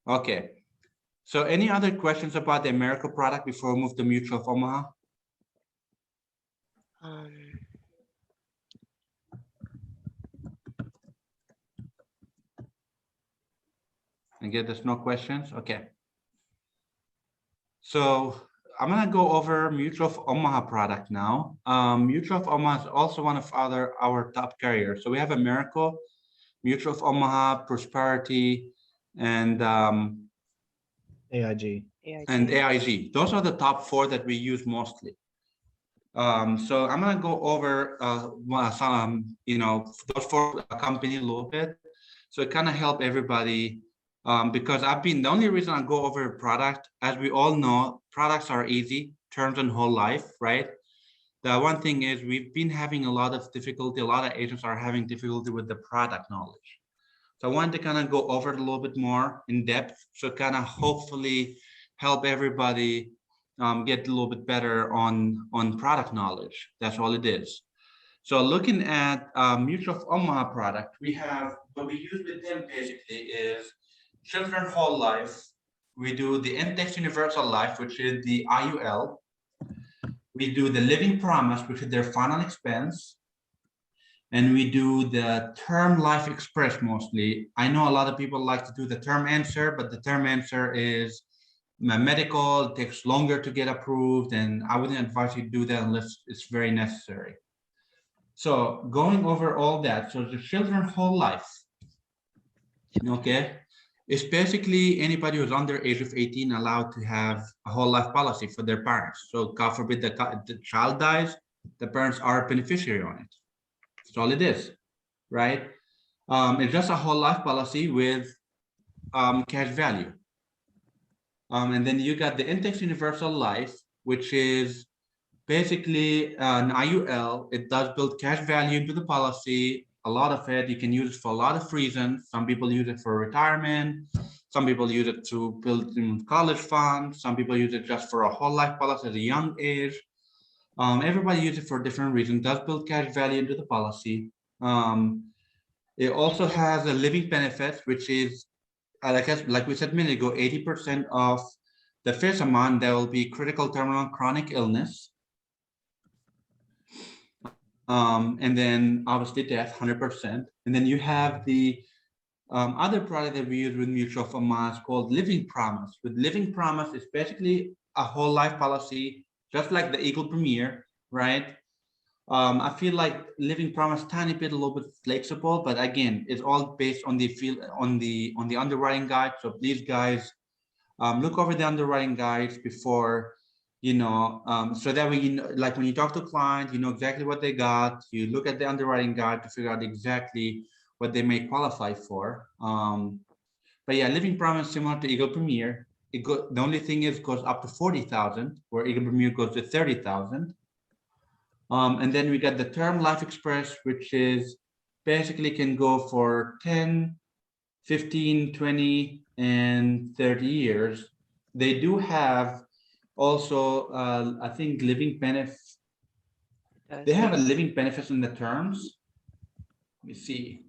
Okay. So any other questions about the America product before we move to Mutual of Omaha? Again, there's no questions. Okay. So I'm gonna go over Mutual of Omaha product now. Mutual of Omaha is also one of our top carriers. So we have America, Mutual of Omaha, Prosperity, and AIG. AIG. Those are the top four that we use mostly. So I'm gonna go over some, those four companies a little bit, so it kind of help everybody. Because the only reason I go over a product, as we all know, products are easy, terms and whole life, right? The one thing is we've been having a lot of difficulty, a lot of agents are having difficulty with the product knowledge. So I wanted to kind of go over it a little bit more in depth, so kind of hopefully help everybody get a little bit better on product knowledge. That's all it is. So looking at Mutual of Omaha product, we have what we use with them basically is Children Whole Life. We do the Intex Universal Life, which is the IUL. We do the Living Promise, which is their final expense. And we do the Term Life Express mostly. I know a lot of people like to do the Term Answer, but the Term Answer is medical, it takes longer to get approved, and I wouldn't advise you to do that unless it's very necessary. So going over all that, so the Children Whole Life, okay, it's basically anybody who's under age of 18 allowed to have a whole life policy for their parents. So God forbid the child dies, the parents are a beneficiary on it. That's all it is, right? It's just a whole life policy with cash value. And then you got the Intex Universal Life, which is basically an IUL. It does build cash value into the policy. A lot of it, you can use it for a lot of reasons. Some people use it for retirement. Some people use it to build in college funds. Some people use it just for a whole life policy at a young age. Everybody uses it for different reasons. It does build cash value into the policy. It also has a living benefit, which is, like we said a minute ago, 80% of the face amount, there will be critical terminal chronic illness. And then obviously death, 100%. And then you have the other product that we use with Mutual of Omaha called Living Promise. With Living Promise, it's basically a whole life policy, just like the Eagle Premier, right? I feel like Living Promise tiny bit a little bit flexible, but again, it's all based on the field on the underwriting guide. So please, guys, look over the underwriting guides before, so that way, like when you talk to a client, you know exactly what they got. You look at the underwriting guide to figure out exactly what they may qualify for. But yeah, Living Promise similar to Eagle Premier. The only thing is, it goes up to 40,000, where Eagle Premier goes to 30,000. And then we got the Term Life Express, which is basically can go for 10, 15, 20, and 30 years. They do have also, I think, living benefits. They have a living benefits in the terms. Let me see.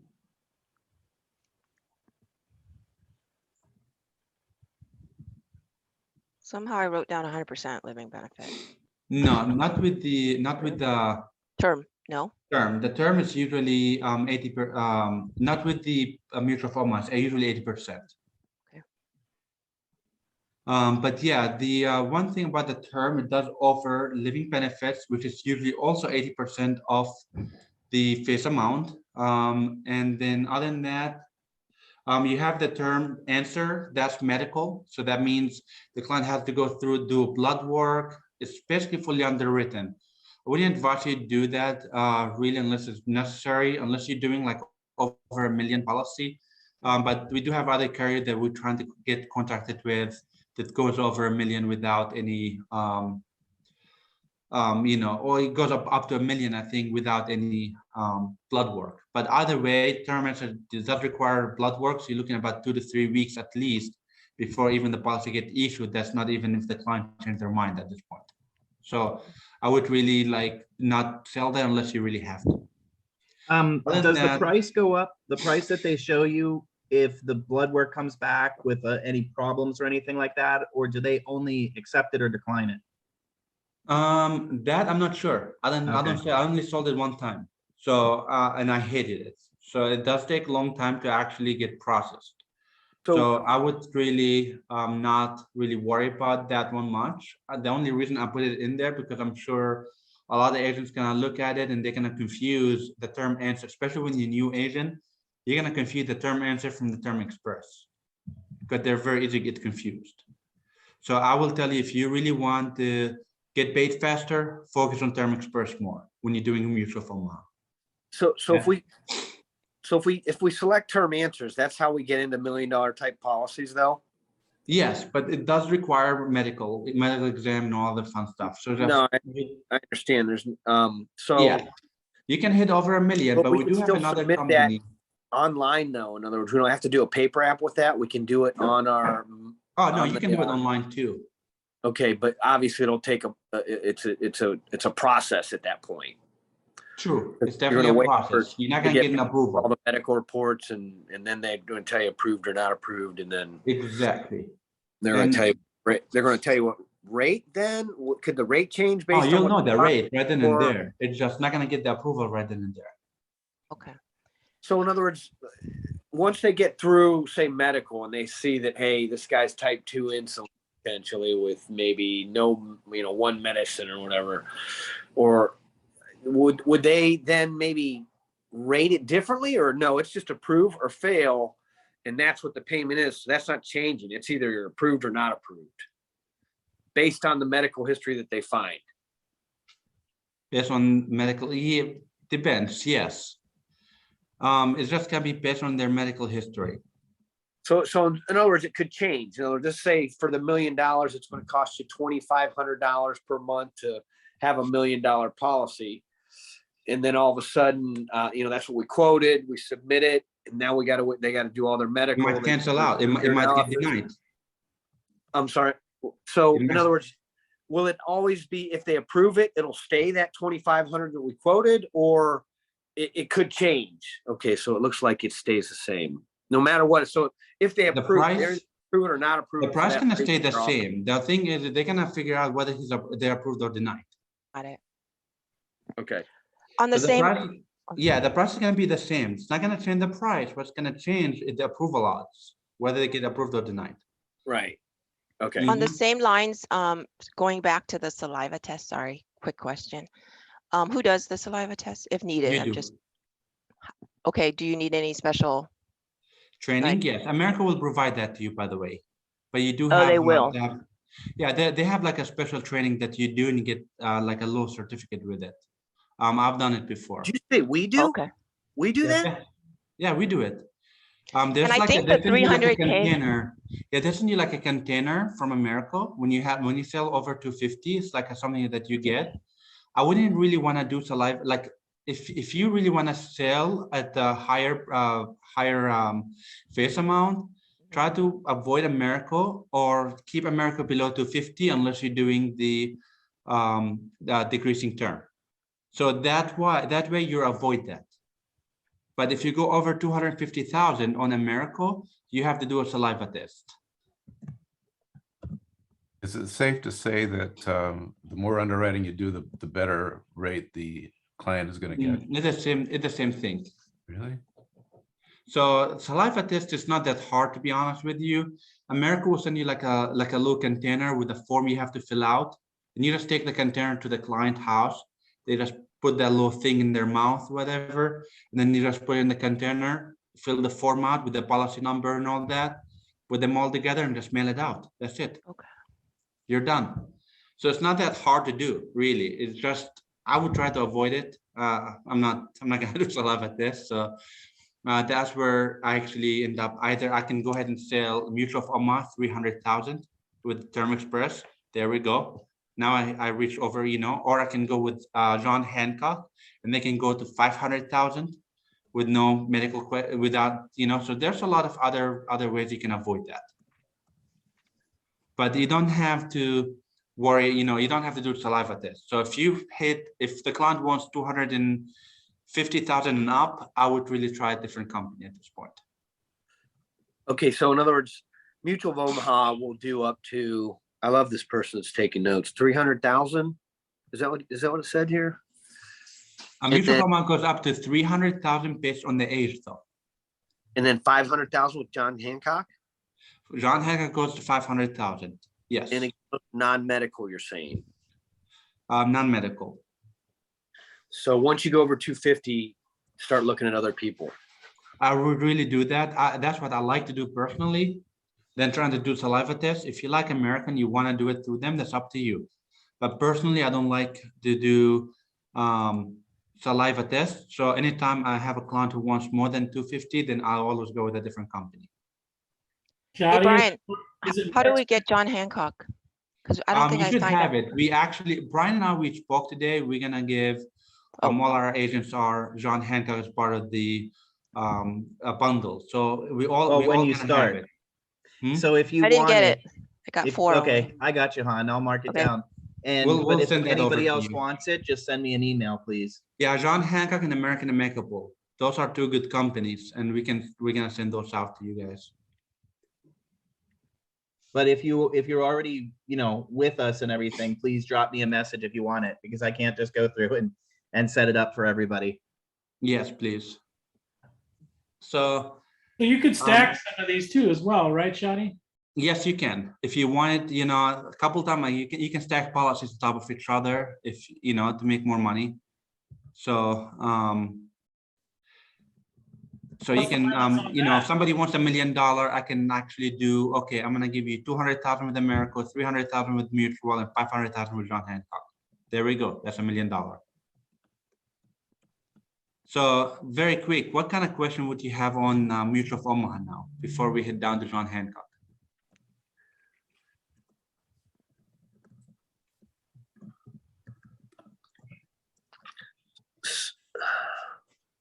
Somehow I wrote down 100% living benefit. No, not with the term. No. Term. The term is usually 80%. Not with the mutual funds. Usually 80%. Okay. But yeah, the one thing about the term, it does offer living benefits, which is usually also 80% of the face amount. And then other than that, you have the Term Answer, that's medical. So that means the client has to go through, do blood work. It's basically fully underwritten. I wouldn't advise you to do that really unless it's necessary, unless you're doing like over $1 million policy. But we do have other carriers that we're trying to get contracted with that goes over $1 million without any, or it goes up to $1 million, I think, without any blood work. But either way, Term Answer does require blood work. So you're looking at about 2 to 3 weeks at least before even the policy get issued. That's not even if the client changes their mind at this point. So I would really not sell that unless you really have to. Does the price go up? The price that they show you if the blood work comes back with any problems or anything like that, or do they only accept it or decline it? That I'm not sure. I only sold it one time. So, and I hated it. So it does take a long time to actually get processed. So I would really not really worry about that one much. The only reason I put it in there because I'm sure a lot of agents gonna look at it and they're gonna confuse the term answer, especially when you're new agent. You're gonna confuse the term answer from the term express because they're very easy to get confused. So I will tell you, if you really want to get paid faster, focus on term express more when you're doing a mutual of Omaha. So if we select term answers, that's how we get into $1 million type policies, though. Yes, but it does require medical exam and all the fun stuff. So just, No, I understand. There's so yeah, you can hit over $1 million, but we can do have still another submit company. that online, though. In other words, we don't have to do a paper app with that. We can do it on our. Oh no, you can do it online too. Okay, but obviously it'll take it's a process at that point. True, it's definitely a process. You're not gonna get an approval. All the medical reports and then they're going to tell you approved or not approved, and then exactly they're going to tell you they're going to tell you what rate. Then could the rate change based on? You'll know the rate right then and there. It's just not gonna get the approval right then and there. Okay. So in other words, once they get through, say, medical, and they see that, hey, this guy's type 2 insulin potentially with maybe no, one medicine or whatever, or would they then maybe rate it differently, or no, it's just approve or fail, and that's what the payment is. So that's not changing. It's either you're approved or not approved based on the medical history that they find. Based on medical, it depends. Yes. It's just gonna be based on their medical history. So in other words, it could change. In other words, just say for the $1 million, it's going to cost you $2,500 per month to have $1 million policy. And then all of a sudden, that's what we quoted. We submit it, and now they got to do all their medical. It might cancel out. It might get denied. I'm sorry. So in other words, will it always be, if they approve it, it'll stay that $2,500 that we quoted, or it could change? Okay, so it looks like it stays the same no matter what. So if they approve it or not approve, the price gonna stay the same. The thing is that they're gonna figure out whether they're approved or denied. Got it. Okay. On the same. The price is gonna be the same. It's not gonna change the price. What's gonna change is the approval odds, whether they get approved or denied. Right. Okay. On the same lines, going back to the saliva test. Sorry, quick question. Who does the saliva test if needed? Okay. Do you need any special training? Yes, America will provide that to you, by the way. But you do have. Oh, they will. They have like a special training that you do and you get like a little certificate with it. I've done it before. Did you say we do? Okay. We do that? Yeah, we do it. There's and I like think the 300K container. Yeah, there's like a container from America. When you sell over 250, it's like something that you get. I wouldn't really want to do saliva. Like if you really want to sell at the higher face amount, try to avoid America or keep America below 250 unless you're doing the decreasing term. So that way you avoid that. But if you go over 250,000 on America, you have to do a saliva test. Is it safe to say that the more underwriting you do, the better rate the client is going to get? It's the same thing. Really? So saliva test is not that hard, to be honest with you. America will send you like a little container with a form you have to fill out. And you just take the container to the client house. They just put that little thing in their mouth, whatever. And then you just put it in the container, fill the form out with the policy number and all that, put them all together and just mail it out. That's it. Okay. You're done. So it's not that hard to do, really. It's just, I would try to avoid it. I'm not gonna do saliva test. So that's where I actually end up. Either I can go ahead and sell Mutual of Omaha 300,000 with Term Express. There we go. Now I reach over, or I can go with John Hancock, and they can go to 500,000 with no medical without, So there's a lot of other ways you can avoid that. But you don't have to worry. You don't have to do saliva test. So if the client wants 250,000 and up, I would really try a different company at this point. Okay, so in other words, Mutual of Omaha will do up to, I love this person that's taking notes, 300,000. Is that what it said here? Mutual then- Omaha goes up to 300,000 based on the age though. And then 500,000 with John Hancock? John Hancock goes to 500,000. Yes. And it goes non-medical, you're saying. Non-medical. So once you go over 250, start looking at other people. I would really do that. That's what I like to do personally. Then trying to do saliva test. If you like American, you want to do it through them, that's up to you. But personally, I don't like to do saliva test. So anytime I have a client who wants more than 250, then I'll always go with a different company. Hey, Shadi, Brian, is it how do best- we get John Hancock? Because I don't think You I should signed have up. it. We actually, Brian and I, we spoke today. We're gonna give all our agents are John Hancock as part of the a bundle. So we all Well, we when all you gonna have start. it. Hmm? So if you I didn't want get it, it. I got 4. okay, I got you, Han. I'll mark it Okay. down. And We'll but if send that over anybody to else you. wants it, just send me an email, please. Yeah, John Hancock and American Amicable. Those are 2 good companies, and we're gonna send those out to you guys. But if you're already, with us and everything, please drop me a message if you want it, because I can't just go through and set it up for everybody. Yes, please. So So you could stack some of these too as well, right, Shadi? yes, you can. If you want it, a couple times you can stack policies on top of each other if to make more money. So so you can if somebody wants $1 million, I can actually do, okay, I'm gonna give you 200,000 with America, 300,000 with Mutual, and 500,000 with John Hancock. There we go. That's $1 million. So very quick, what kind of question would you have on Mutual of Omaha now before we head down to John Hancock?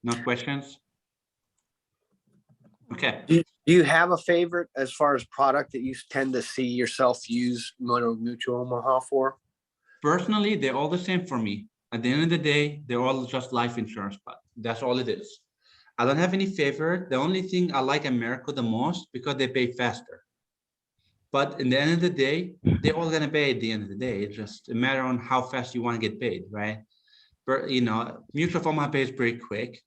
No questions? Okay. Do you have a favorite as far as product that you tend to see yourself use Mutual Omaha for? Personally, they're all the same for me. At the end of the day, they're all just life insurance, but that's all it is. I don't have any favorite. The only thing I like America the most because they pay faster. But in the end of the day, they're all gonna pay at the end of the day. It's just a matter on how fast you want to get paid, right? But Mutual of Omaha pays pretty quick.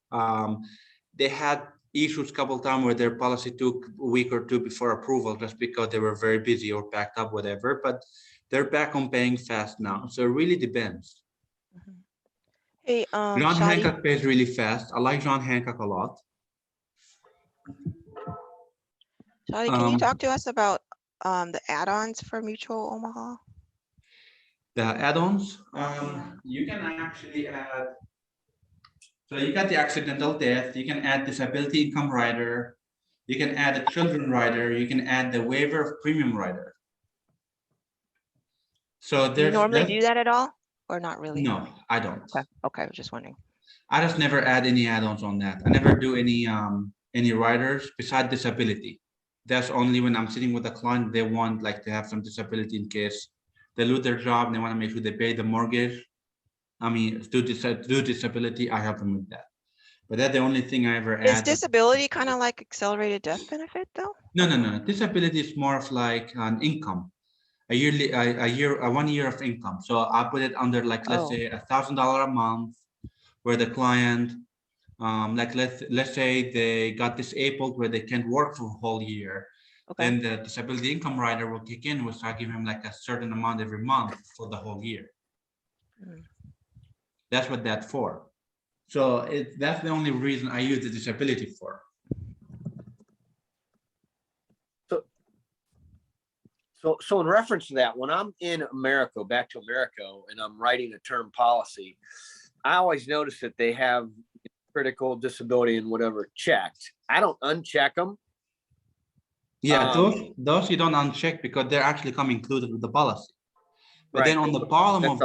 They had issues a couple of times where their policy took a week or 2 before approval just because they were very busy or packed up, whatever. But they're back on paying fast now. So it really depends. Hey, John Shadi, Hancock pays really fast. I like John Hancock a lot. Shadi, can you Um, talk to us about the add-ons for Mutual Omaha? The add-ons, you can actually add. So you got the accidental death. You can add disability income rider. You can add a children rider. You can add the waiver of premium rider. So Do you there's normally do that at all or not really? No, I don't. Okay, I was just wondering. I just never add any add-ons on that. I never do any riders besides disability. That's only when I'm sitting with a client, they want like to have some disability in case they lose their job and they want to make sure they pay the mortgage. I mean, do disability, I help them with that. But that's the only thing I ever Is add. disability kind of like accelerated death benefit though? No. Disability is more of like an income, a 1 year of income. So I put it under like, let's say $1,000 a month where the client, like let's say they got disabled where they can't work for a whole year. Okay. Then the disability income rider will kick in. We'll start giving him like a certain amount every month for the whole year. Mm. That's what that's for. So that's the only reason I use the disability for. So in reference to that, when I'm in America, back to America, and I'm writing a term policy, I always notice that they have critical disability and whatever checked. I don't uncheck them. Yeah, those you don't uncheck because they're actually come included with the policy. But then on the bottom of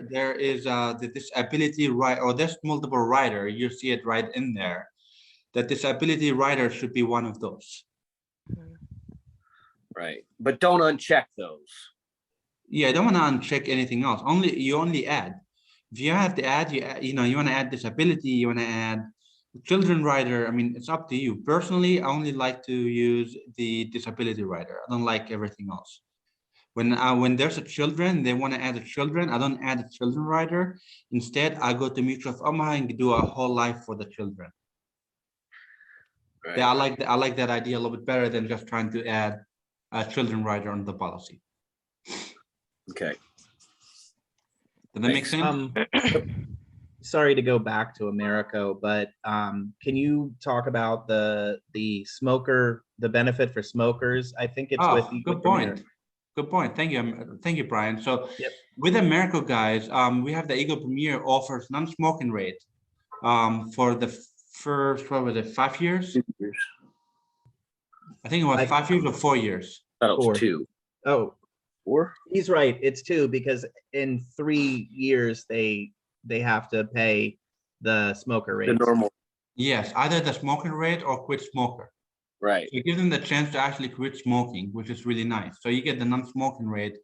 there is the disability right, or there's multiple rider. You see it right in there. The disability rider should be one of those. Right, but don't uncheck those. Yeah, I don't want to uncheck anything else. You only add. If you have to add, you want to add disability. You want to add Children rider, I mean, it's up to you. Personally, I only like to use the disability rider. I don't like everything else. When there's a children, they want to add a children, I don't add a children rider. Instead, I go to Mutual of Omaha and do a whole life for the children. Right. Yeah, I like that idea a little bit better than just trying to add a children rider on the policy. Okay. Does that make sense? Sorry to go back to Americo, but can you talk about the smoker, the benefit for smokers? I think it's with good point. Good point. Thank you, Brian. So Yep. with Americo, guys, we have the Eagle Premier offers non-smoking rate for the first, what was it, 5 years? 2 years. I think it was 5 years or 4 years. That was 4. 2. Oh, 4. he's right. It's 2 because in 3 years they have to pay the smoker rate. The normal. Yes, either the smoking rate or quit smoker. Right. So it gives them the chance to actually quit smoking, which is really nice. So you get the non-smoking rate,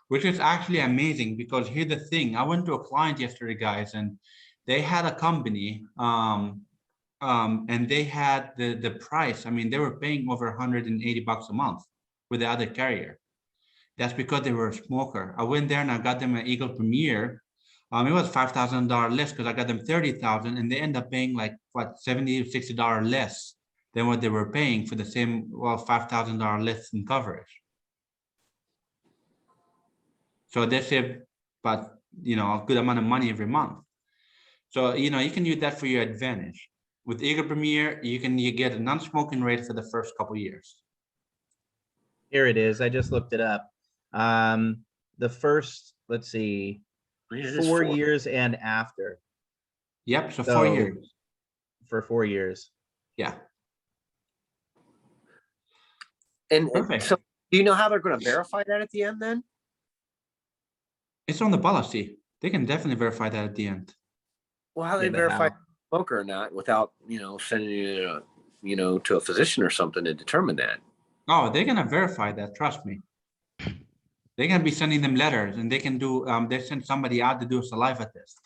which is actually amazing because here's the thing. I went to a client yesterday, guys, and they had a company and they had the price. I mean, they were paying over $180 a month with the other carrier. That's because they were a smoker. I went there and I got them an Eagle Premier. It was $5,000 less because I got them 30,000 and they end up paying like what, $70 or $60 less than what they were paying for the same, well, $5,000 less in coverage. So they save, but a good amount of money every month. So you can use that for your advantage. With Eagle Premier, you get a non-smoking rate for the first couple years. Here it is. I just looked it up. The first, let's see, 4 years and after. Yep. So 4 years. For 4 years. Yeah. And Perfect. so, do you know how they're going to verify that at the end then? It's on the policy. They can definitely verify that at the end. Well, how do they Yeah, but verify how? smoker or not without, sending you, to a physician or something to determine that? Oh, they're gonna verify that. Trust me. They're gonna be sending them letters, and they can do. They send somebody out to do a saliva test.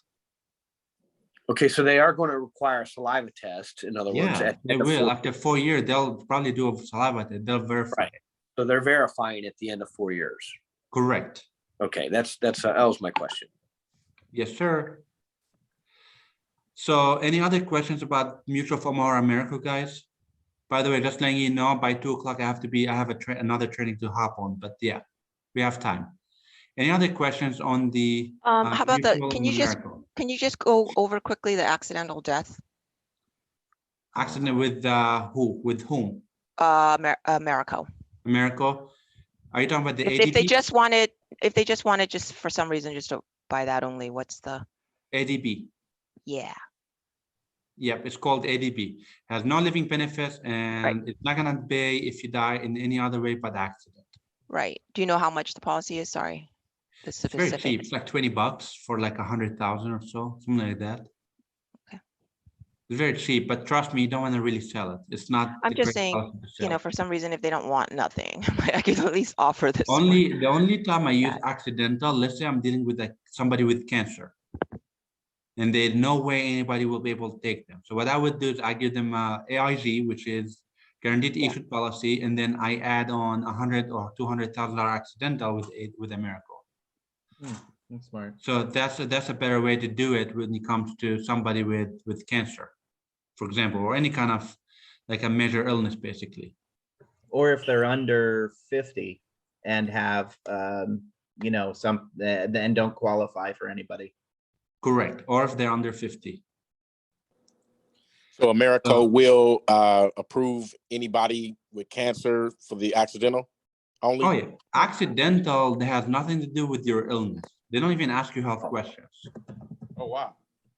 Okay, so they are going to require a saliva test. In other words, Yeah, at they the will. 4 After 4 years, they'll probably do a saliva test. They'll verify. Right. So they're verifying at the end of 4 years. Correct. Okay, that was my question. Yes, sir. So, any other questions about Mutual of Omaha or America, guys? By the way, just letting you know, by 2 o'clock, I have another training to hop on. But yeah, we have time. Any other questions on the? How about Mutual can you just go over quickly the accidental death? Accident with who? With whom? Americo. Americo. Are you talking about the If they ADB? just wanted just for some reason just to buy that only, what's the? ADB. Yeah. Yep, it's called ADB. Has no living benefits, and it's not gonna pay if you die in any other way but accident. Right. Do you know how much the policy is? Sorry. The It's very specific. cheap. It's like $20 for like 100,000 or so, something like that. Okay. It's very cheap, but trust me, you don't want to really sell it. It's not. I'm the just great saying, policy to sell. for some reason, if they don't want nothing, I could at least offer this. The only time I use accidental, let's say I'm dealing with somebody with cancer, and there's no way anybody will be able to take them. So what I would do is I give them AIG, which is guaranteed issued policy, and then I add on $100,000 or $200,000 accidental with America. That's smart. So that's a better way to do it when it comes to somebody with cancer, for example, or any kind of like a major illness, basically. Or if they're under 50 and have, some and don't qualify for anybody. Correct. Or if they're under 50. So America will approve anybody with cancer for the accidental only? Oh yeah, accidental that has nothing to do with your illness. They don't even ask you health questions. Oh, wow.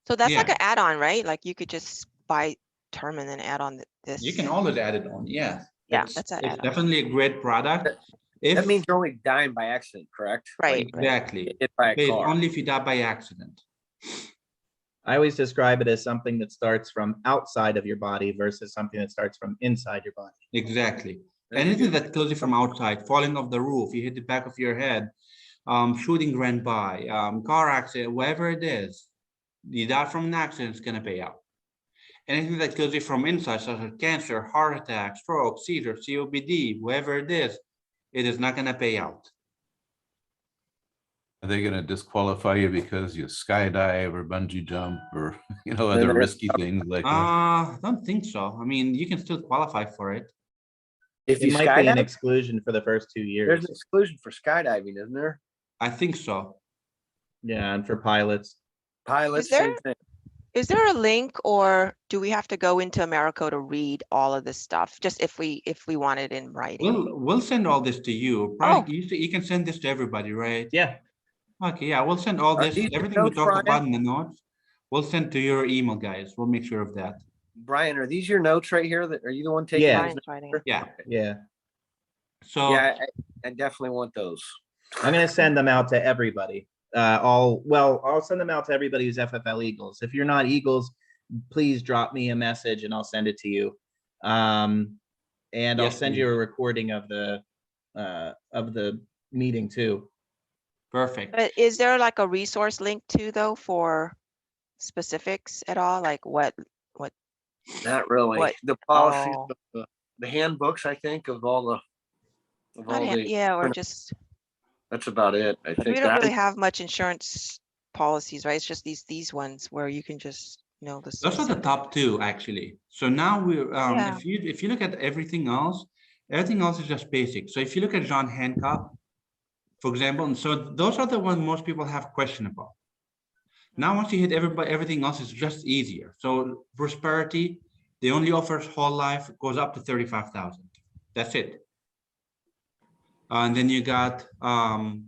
So that's like Yeah. an add-on, right? Like you could just buy term and then add on this. You can always add it on. Yeah. Yeah, It's that's an add-on. definitely a great product. That means you're only dying by accident, correct? Right. Exactly. Hit by a It's car. only if you die by accident. I always describe it as something that starts from outside of your body versus something that starts from inside your body. Exactly. Anything that kills you from outside, falling off the roof, you hit the back of your head, shooting ran by, car accident, whatever it is, you die from an accident, it's gonna pay out. anything that kills you from inside, such as cancer, heart attack, stroke, seizure, COPD, whoever it is not gonna pay out. Are they gonna disqualify you because you skydive or bungee jump or, you know, Then other they're- risky things like that? I don't think so. I mean, you can still qualify for it. If It you might be an skydive, exclusion for the first 2 there's years. an exclusion for skydiving, isn't there? I think so. Yeah, and for pilots. Pilots, there- same thing. Is there a link, or do we have to go into America to read all of this stuff? Just if we want it in writing? We'll send all this to you. Probably you can send this to everybody, right? Yeah, Okay, yeah, we'll send all Are this, these the everything we notes, talked Brian? about in the notes. We'll send to your email, guys. We'll make sure of that. Brian, are these your notes right here? That are you the one taking? Yeah. these Brian's writing notes? it. Yeah. yeah. So Yeah, I definitely want those. I'm gonna send them out to everybody. I'll send them out to everybody who's FFL Eagles. If you're not Eagles, please drop me a message and I'll send it to you. And I'll Yes, send please. you a recording of the meeting too. perfect. But is there like a resource link too, though, for specifics at all? Like what? Not really. What? The policies, Oh. the handbooks, I think, of all the. Of Not all hand- the, yeah, or just, that's about it. I we think don't that. really have much insurance policies, right? It's just these ones where you can just know the Those are the specific. top two, actually. So now we're Yeah. if you look at everything else is just basic. So if you look at John Hancock, for example, and so those are the ones most people have question about. Now, once you hit everything else is just easier. So Prosperity, they only offers whole life, goes up to 35,000. That's it. And then you got John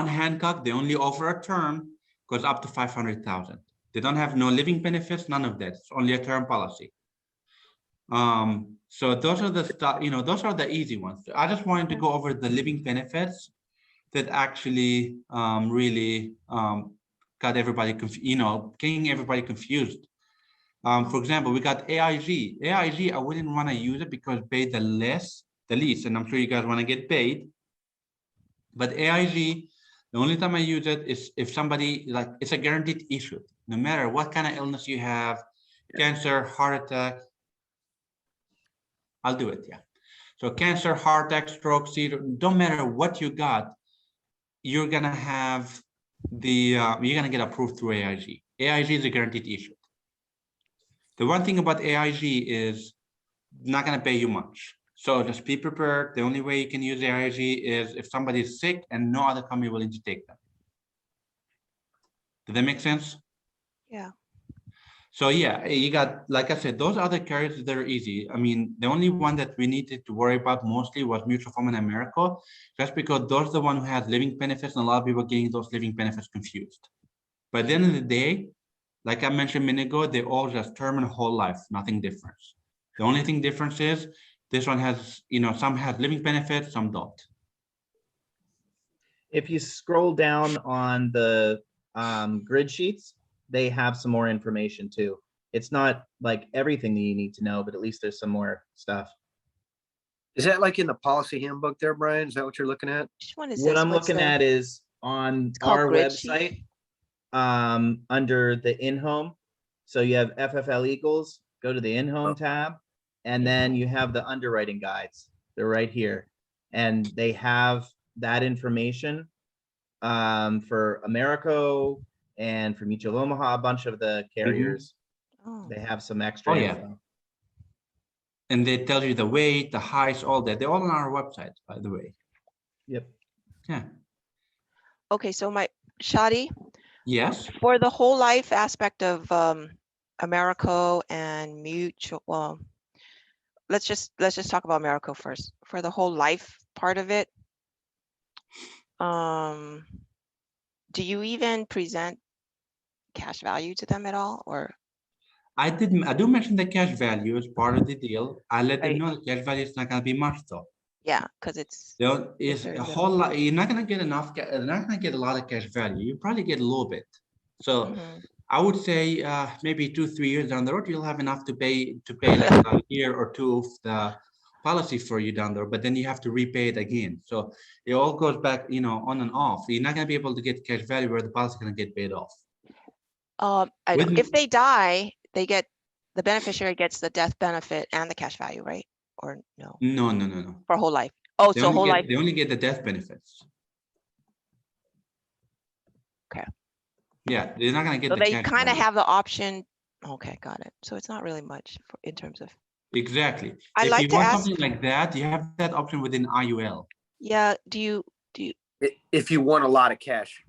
Hancock, they only offer a term, goes up to 500,000. They don't have no living benefits, none of that. It's only a term policy. So those are the stuff, those are the easy ones. I just wanted to go over the living benefits that actually really got everybody getting everybody confused. For example, we got AIG. AIG, I wouldn't want to use it because pay the least, and I'm sure you guys want to get paid. But AIG, the only time I use it is if somebody, like, it's a guaranteed issue. No matter what kind of illness you have, cancer, heart attack, I'll do it, yeah. So cancer, heart attack, stroke, seizure, don't matter what you got, you're gonna have you're gonna get approved through AIG. AIG is a guaranteed issue. The one thing about AIG is not gonna pay you much. So just be prepared. The only way you can use AIG is if somebody is sick and no other company willing to take them. Did that make sense? Yeah. So yeah, you got, like I said, those other carriers, they're easy. I mean, the only one that we needed to worry about mostly was Mutual Fund in America, just because those are the one who has living benefits, and a lot of people are getting those living benefits confused. But at the end of the day, like I mentioned a minute ago, they all just term and whole life, nothing different. The only thing difference is this one has, some has living benefits, some don't. If you scroll down on the grid sheets, they have some more information too. It's not like everything that you need to know, but at least there's some more stuff. Is that like in the policy handbook there, Brian? Is that what you're looking at? Which one is What this? I'm What's looking the- at is on called our grid sheet? website, under the in-home. So you have FFL Eagles, go to the in-home tab, and then you have the underwriting guides. They're right here. And they have that information for Americo and for Mutual Omaha, a bunch of the carriers. Oh. They have some extra Oh, yeah. info. And they tell you the weight, the heights, all that. They're all on our website, by the way. Yep. Yeah. Okay, so Shadi, Yes. for the whole life aspect of Americo and Mutual, well, let's just talk about Americo first. For the whole life part of it, do you even present cash value to them at all, or? I do mention the cash value as part of the deal. I let them Right. know the cash value is not gonna be much though. Yeah, because it's There is very a little. whole lot, you're not gonna get enough, you're not gonna get a lot of cash value. You probably get a little bit. So Mhm. I would say maybe 2-3 years down the road, you'll have enough to pay like a year or two of the policy for you down there, but then you have to repay it again. So it all goes back, on and off. You're not gonna be able to get cash value where the policy is gonna get paid off. I know. With- If they die, they get, the beneficiary gets the death benefit and the cash value, right? Or no, No. for whole life? Oh, They so only whole get, life, they only get the death benefits. Okay. Yeah, they're not gonna get so the they cash kind of value. have the option. Okay, got it. So it's not really much in terms of, Exactly. I'd If like you to want ask, something like that, you have that option within IUL. yeah, do you, If you want a lot of cash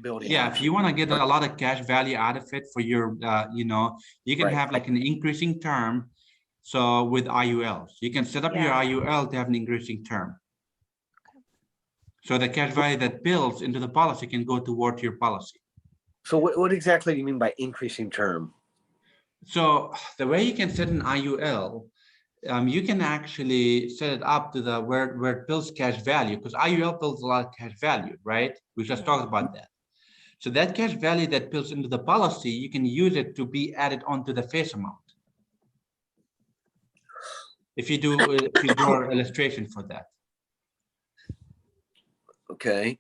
building. Yeah, if you want to get a lot of cash value out of it for your, you can Right. have like an increasing term. So with IULs, you can set up your Yeah. IUL to have an increasing term. So the cash value that builds into the policy can go toward your policy. So what exactly do you mean by increasing term? So the way you can set an IUL, you can actually set it up to the where it builds cash value, because IUL builds a lot of cash value, right? We just talked about that. So that cash value that builds into the policy, you can use it to be added onto the face amount. If you draw an illustration for that. Okay.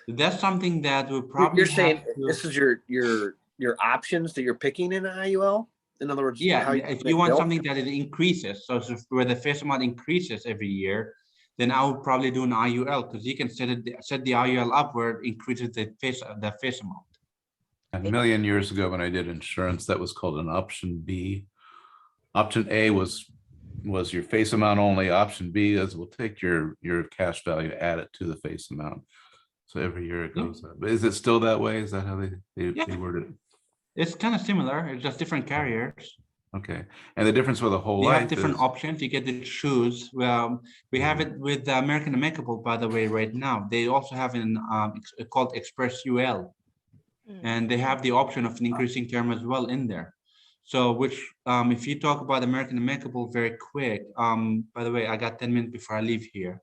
That's something that will probably You're saying have to, this is your options that you're picking in an IUL? In other words, yeah, how if you want something that it increases, so where the face amount increases every year, then I would probably do an IUL, because you can set the IUL up where it increases the face amount. A million years ago, when I did insurance, that was called an option B. Option A was your face amount only. Option B is we'll take your cash value, add it to the face amount. So every year it goes up. But is it still that way? Is that how they word it? It's kind of similar. It's just different carriers. Okay. And the difference with a whole You life have different is, options. You get to choose. Well, we have it with the American Amicable, by the way, right now. They also have an called Express UL, and they have the option of an increasing term as well in there. So, which if you talk about American Amicable very quick, by the way, I got 10 minutes before I leave here.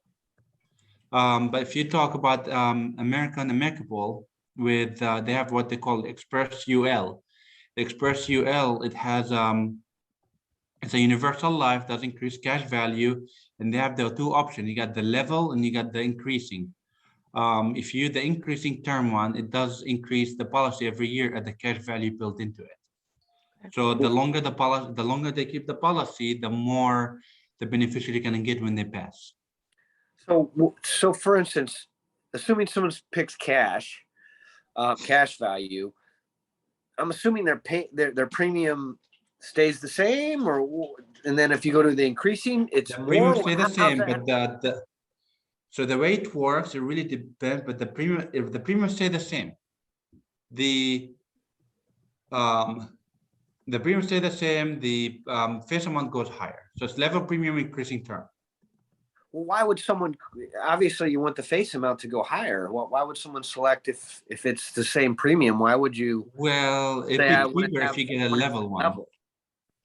But if you talk about American Amicable, with they have what they call Express UL. The Express UL, it has it's a universal life, does increase cash value, and they have the two options. You got the level and you got the increasing. If you the increasing term one, it does increase the policy every year at the cash value built into it. So the longer the policy, the longer they keep the policy, the more the beneficiary can get when they pass. So for instance, assuming someone picks cash value, I'm assuming their premium stays the same, and then if you go to the increasing, it's The more. premium stay the How's same, that? but so the way it works, it really depends. But the premium, if the premium stay the same, the premium stay the same, the face amount goes higher. So it's level premium increasing term. Well, why would someone? Obviously, you want the face amount to go higher. Why would someone select if it's the same premium? Why would you? Well, it'd say, be cheaper if you get a level one. level?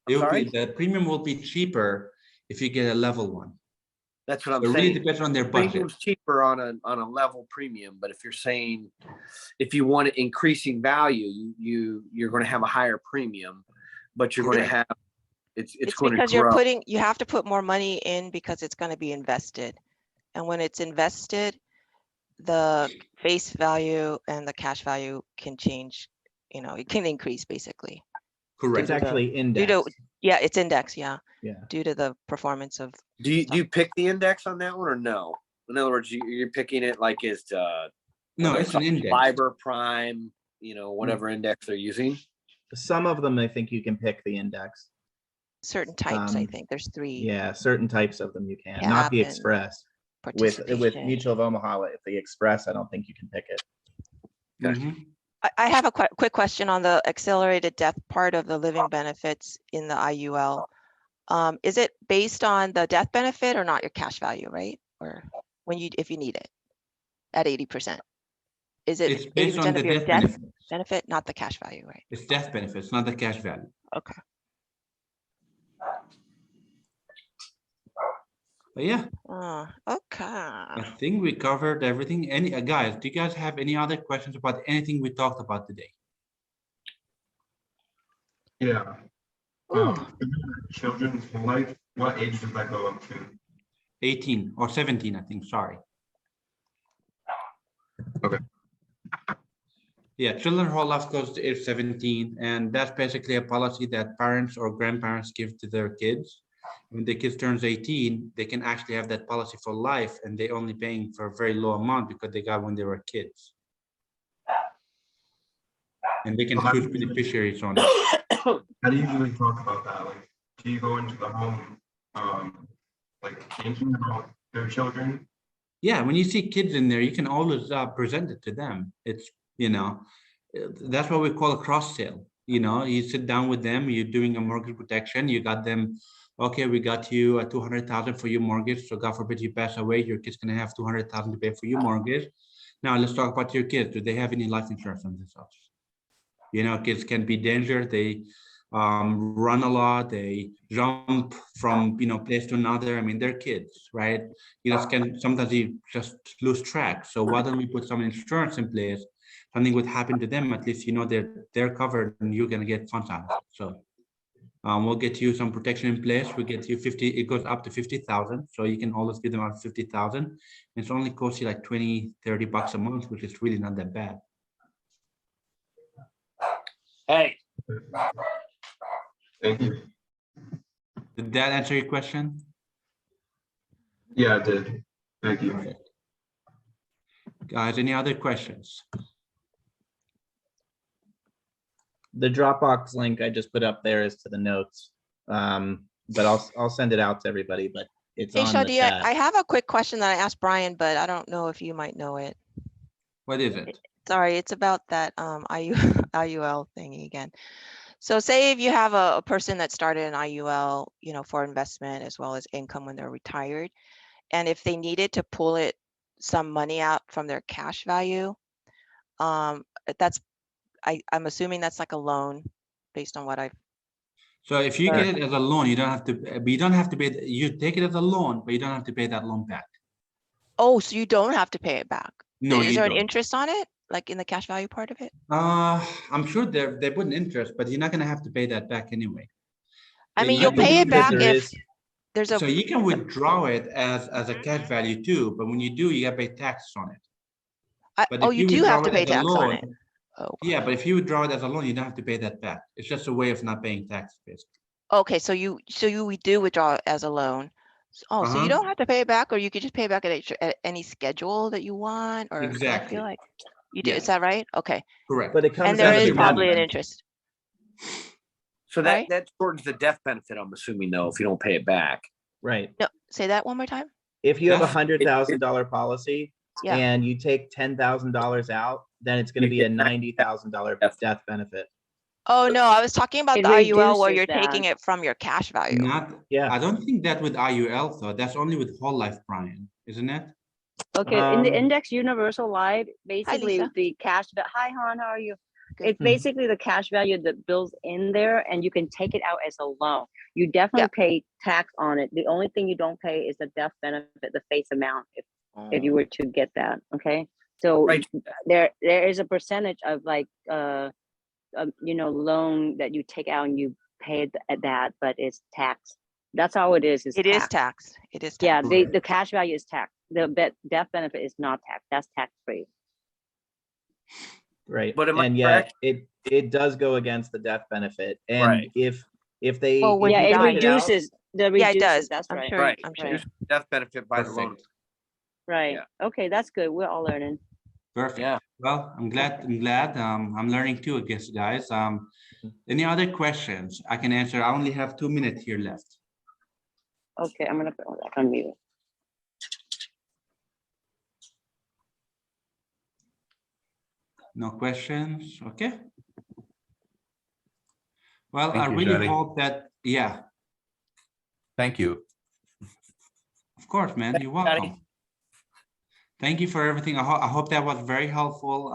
The premium will be cheaper if you get a level one. That's what I'm It saying. really depends on their budget. Premium's cheaper on a level premium, but if you're saying if you want increasing value, you're going to have a higher premium, but you're going to have it's going because to grow. you have to put more money in because it's going to be invested, and when it's invested, the face value and the cash value can change. It can increase basically. Correct. It's actually indexed. It's index. Yeah. Yeah. Due to the performance of. Do you pick the index on that one or no? In other words, you're picking it like it's no, it's an index. Fiber Prime, whatever index they're using. Some of them, I think you can pick the index. Certain types, I think there's 3. Yeah, certain types of them you can, Cap not the and Express. With Mutual of Omaha, if the Express, I don't think you can pick it. Okay. I have a quick question on the accelerated death part of the living benefits in the IUL. Is it based on the death benefit or not your cash value, right? Or if you need it at 80%? Is it It's based on 80% the of your death benefit, not the cash value, right? It's death benefits, not the cash value. Okay. But yeah, Okay. I think we covered everything. Guys, do you guys have any other questions about anything we talked about today? Yeah. Ooh. Children's life, what age does that go up to? 18 or 17, I think. Sorry. Okay. Yeah, children whole life goes to age 17, and that's basically a policy that parents or grandparents give to their kids. When the kids turns 18, they can actually have that policy for life, and they only paying for a very low amount because they got when they were kids. And they can choose beneficiaries on it. How do you usually talk about that? Like, do you go into the home, like thinking about their children? Yeah, when you see kids in there, you can always present it to them. It's, that's what we call a cross sale. You sit down with them, you're doing a mortgage protection, you got them, okay, we got you 200,000 for your mortgage. So God forbid you pass away, your kid's gonna have 200,000 to pay for your mortgage. Now let's talk about your kids. Do they have any life insurance on themselves? Kids can be dangerous. They run a lot. They jump from place to another. I mean, they're kids, right? Sometimes you just lose track. So why don't we put some insurance in place? Something would happen to them. At least they're covered, and you're gonna get funds out of it. So we'll get you some protection in place. We get you 50. It goes up to 50,000. So you can always give them out 50,000. It's only cost you like 20, 30 bucks a month, which is really not that bad. Hey, Thank you. Did that answer your question? Yeah, I did. Thank you. Guys, any other questions? The Dropbox link I just put up there is to the notes. But I'll send it out to everybody, but it's Hey, on the Shadi, chat. I have a quick question that I asked Brian, but I don't know if you might know it. What is it? Sorry, it's about that IUL thingy again. So say if you have a person that started an IUL, for investment as well as income when they're retired, and if they needed to pull some money out from their cash value, I'm assuming that's like a loan based on what I've. So if you get it as a loan, you don't have to pay. You take it as a loan, but you don't have to pay that loan back. Oh, so you don't have to pay it back. No, Is you there an don't. interest on it, like in the cash value part of it? I'm sure they put an interest, but you're not gonna have to pay that back anyway. I mean, You you'll can pay it use back there if is- there's a. So you can withdraw it as a cash value too, but when you do, you gotta pay taxes on it. But Oh, if you do withdraw have to it pay as a tax on loan, it. Oh. yeah, but if you withdraw it as a loan, you don't have to pay that back. It's just a way of not paying taxes, basically. Okay, so we do withdraw it as a loan. Oh, so you don't have to pay it back, or you could just pay it back at any schedule that you want, or 'cause I Exactly. feel like you do. Yeah. Is that right? Okay. Correct. But it comes And there out of is your probably an money. interest. so that Right. that shortens the death benefit, I'm assuming, though, if you don't pay it back. Right. No, say that one more time. If you have That's- $100,000 policy Yeah. and you take $10,000 out, then it's going to You be a get back $90,000 death benefit. Oh, no, I was talking about It the IUL where reduces you're that. taking it from your cash value. Not, Yeah. I don't think that with IUL though. That's only with whole life, Brian, isn't it? Okay, in the Um, index universal life, basically Lisa. the cash, hi Han, how are you? Good. It's basically the cash value that bills in there and you can take it out as a loan. You definitely pay tax on it. The only thing you don't pay is the death benefit, the face amount, if you were to get that, okay? So Right. there is a percentage of like, loan that you take out and you pay at that, but it's taxed. That's all it is. It is taxed. It is taxed. Yeah, Correct. the cash value is taxed. The death benefit is not taxed. That's tax free. Right. But am I And yet correct? it does go against the death benefit. And Right. if they, Well, when if Yeah, you it take it out- reduces. Yeah, it does. That's I'm right. sure. Right. I'm sure. Reduce the death benefit by the loan. Perfect. Right. Yeah. Okay, that's good. We're all learning. Perfect. Yeah. Well, I'm glad. I'm learning too, I guess, guys. Any other questions I can answer? I only have 2 minutes here left. Okay, I'm gonna put that on mute. No questions? Okay. Well, Thank I you, really Shadi. hope that, yeah, Thank you. of course, man, you're Shadi. welcome. Thank you for everything. I hope that was very helpful.